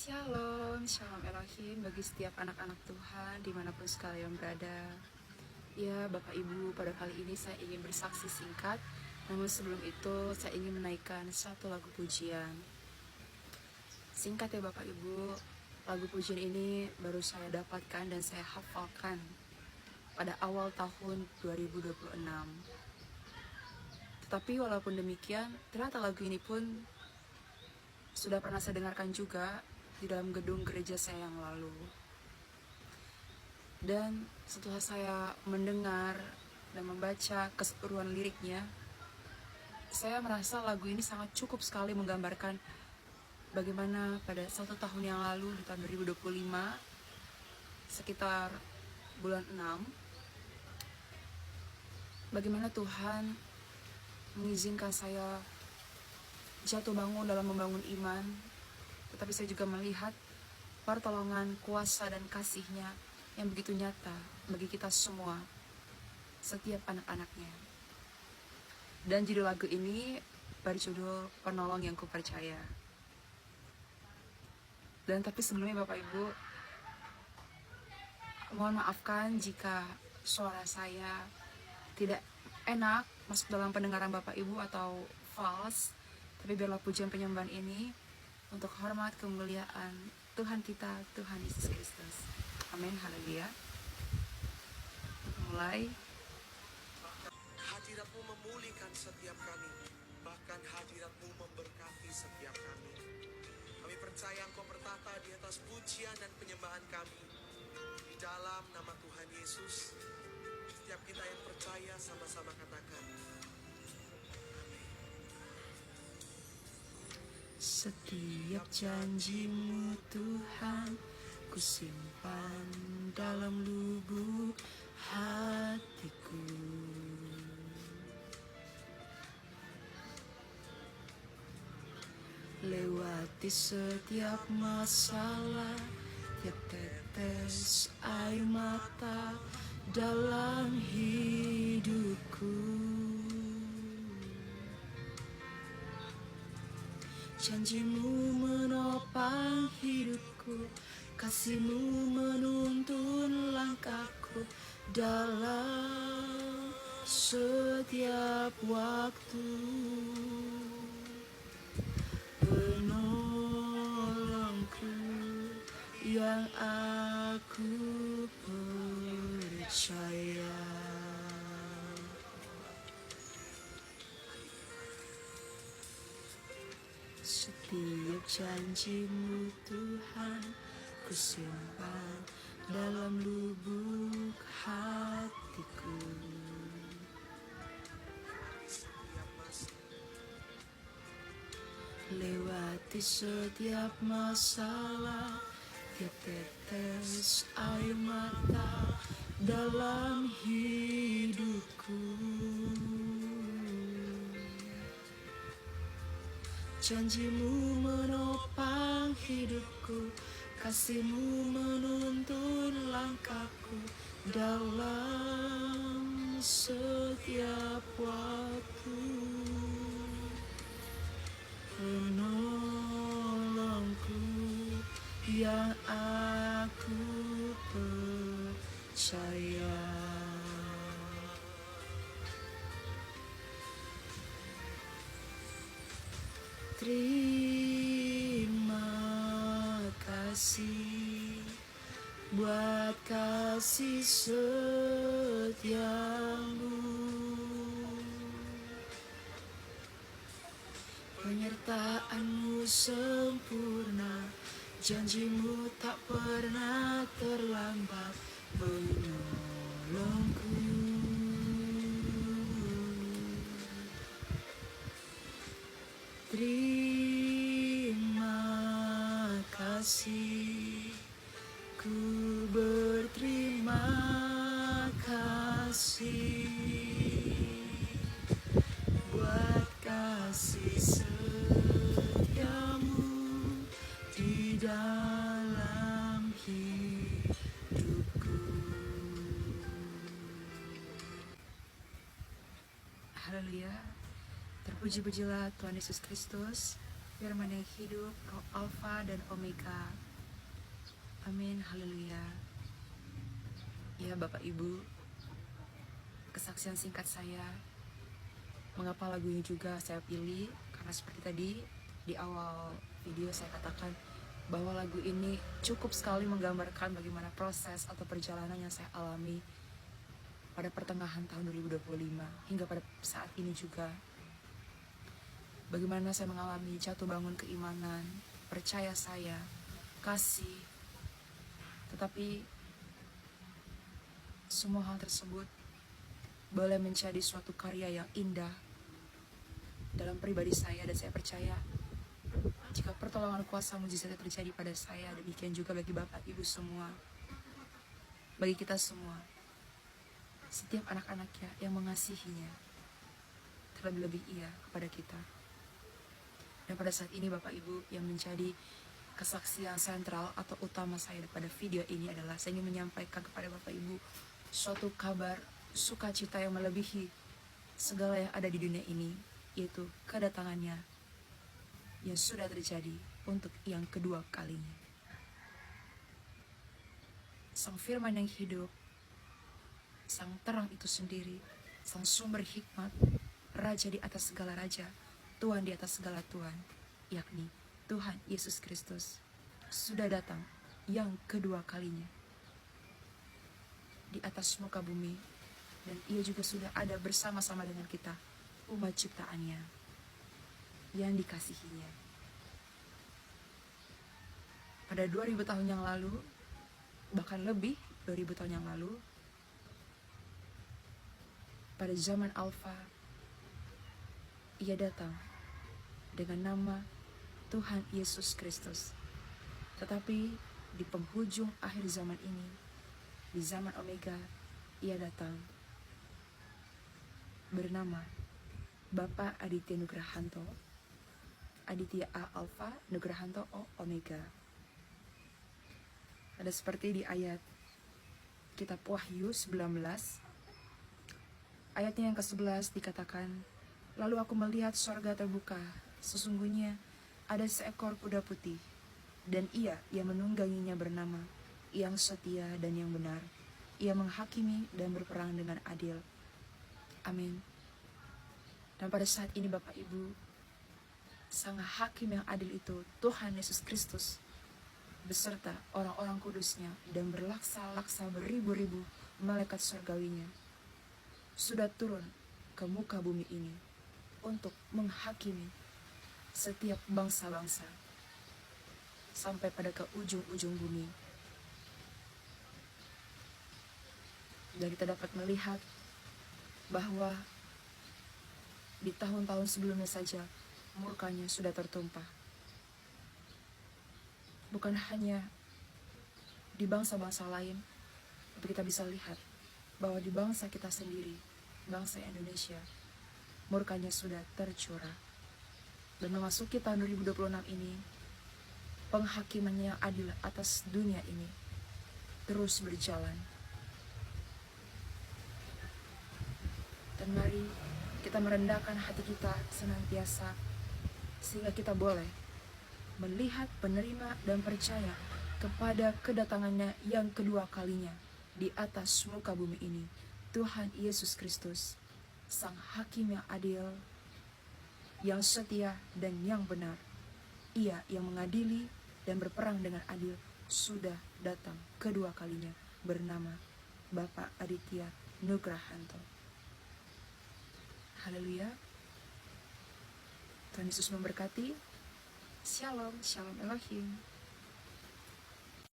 Shalom, Shalom Elohim bagi setiap anak-anak Tuhan dimanapun sekalian berada. Ya Bapak Ibu, pada kali ini saya ingin bersaksi singkat. Namun sebelum itu saya ingin menaikkan satu lagu pujian. Singkat ya Bapak Ibu, lagu pujian ini baru saya dapatkan dan saya hafalkan pada awal tahun 2026. Tetapi walaupun demikian, ternyata lagu ini pun sudah pernah saya dengarkan juga di dalam gedung gereja saya yang lalu. Dan setelah saya mendengar dan membaca keseluruhan liriknya, saya merasa lagu ini sangat cukup sekali menggambarkan bagaimana pada 1 tahun yang lalu di tahun 2025, sekitar bulan 6, bagaimana Tuhan mengizinkan saya jatuh bangun dalam membangun iman, tetapi saya juga melihat pertolongan, kuasa, dan kasih-Nya yang begitu nyata bagi kita semua, setiap anak-anaknya. Dan judul lagu ini berjudul Penolong Yang Kupercaya. Dan tapi sebelumnya Bapak Ibu, mohon maafkan jika suara saya tidak enak masuk dalam pendengaran Bapak Ibu atau false. Tapi biarlah pujian penyembahan ini untuk hormat kemuliaan Tuhan kita, Tuhan Yesus Kristus. Amin, haleluya. Mulai. Hadirat-Mu memulihkan setiap kami, bahkan hadirat-Mu memberkati setiap kami. Kami percaya Engkau bertata di atas pujian dan penyembahan kami. Di dalam nama Tuhan Yesus, setiap kita yang percaya sama-sama katakan, Setiap janji-Mu Tuhan, ku simpan dalam lubuk hatiku. Lewati setiap masalah, tiap tetes air mata dalam hidupku. Janji-Mu menopang hidupku, kasih-Mu menuntun langkahku dalam setiap waktu. Penolongku yang aku percaya. Setiap janji-Mu Tuhan, ku simpan dalam lubuk hatiku. Lewati setiap masalah, tiap tetes air mata dalam hidupku. Janji-Mu menopang hidupku, kasih-Mu menuntun langkahku dalam setiap waktu. Penolongku yang aku percaya. Terima kasih buat kasih setia-Mu, penyertaan-Mu sempurna, janji-Mu tak pernah terlambat menolongku. Terima kasih, ku berterima kasih buat kasih setia-Mu di dalam hidupku. Haleluya. Terpuji-pujilah Tuhan Yesus Kristus. Firman yang hidup, Roh Alfa dan Omega. Amin, haleluya. Ya Bapak Ibu, kesaksian singkat saya, mengapa lagu ini juga saya pilih, karena seperti tadi di awal video saya katakan bahwa lagu ini cukup sekali menggambarkan bagaimana proses atau perjalanan yang saya alami pada pertengahan tahun 2025 hingga pada saat ini juga. Bagaimana saya mengalami jatuh bangun keimanan, percaya saya, kasih. Tetapi semua hal tersebut boleh menjadi suatu karya yang indah dalam pribadi saya, dan saya percaya jika pertolongan kuasa mujizat terjadi pada saya, demikian juga bagi Bapak Ibu semua, bagi kita semua, setiap anak-anaknya yang mengasihinya, terlebih-lebih ia kepada kita. Dan pada saat ini Bapak Ibu, yang menjadi kesaksian sentral atau utama saya pada video ini adalah saya ingin menyampaikan kepada Bapak Ibu suatu kabar sukacita yang melebihi segala yang ada di dunia ini, yaitu kedatangannya yang sudah terjadi untuk yang kedua kalinya. Sang firman yang hidup, sang terang itu sendiri, sang sumber hikmat, raja di atas segala raja, Tuhan di atas segala Tuhan, yakni Tuhan Yesus Kristus, sudah datang yang kedua kalinya di atas muka bumi, dan ia juga sudah ada bersama-sama dengan kita, umat ciptaannya yang dikasihinya. Pada 2000 tahun yang lalu, bahkan lebih 2000 tahun yang lalu, pada zaman Alfa, ia datang dengan nama Tuhan Yesus Kristus. Tetapi di penghujung akhir zaman ini, di zaman Omega, ia datang bernama Bapak Aditya Nugrahanto, Aditya A Alfa, Nugrahanto O Omega. Ada seperti di ayat kitab Wahyu 19, ayatnya yang ke-11 dikatakan, lalu aku melihat sorga terbuka, sesungguhnya ada seekor kuda putih, dan ia yang menungganginya bernama yang setia dan yang benar. Ia menghakimi dan berperang dengan adil. Amin. Dan pada saat ini Bapak Ibu, sang hakim yang adil itu, Tuhan Yesus Kristus, beserta orang-orang kudusnya dan berlaksa-laksa beribu-ribu malaikat surgawinya, sudah turun ke muka bumi ini untuk menghakimi setiap bangsa-bangsa sampai pada ke ujung-ujung bumi. Dan kita dapat melihat bahwa di tahun-tahun sebelumnya saja murkanya sudah tertumpah. Bukan hanya di bangsa-bangsa lain, tapi kita bisa lihat bahwa di bangsa kita sendiri, bangsa Indonesia, murkanya sudah tercurah. Dan memasuki tahun 2026 ini, penghakimannya yang adil atas dunia ini terus berjalan. Dan mari kita merendahkan hati kita senantiasa, sehingga kita boleh melihat, menerima, dan percaya kepada kedatangannya yang kedua kalinya di atas muka bumi ini, Tuhan Yesus Kristus, sang hakim yang adil, yang setia dan yang benar. Ia yang mengadili dan berperang dengan adil sudah datang kedua kalinya, bernama Bapak Aditya Nugrahanto. Haleluya. Tuhan Yesus memberkati. Shalom, shalom Elohim.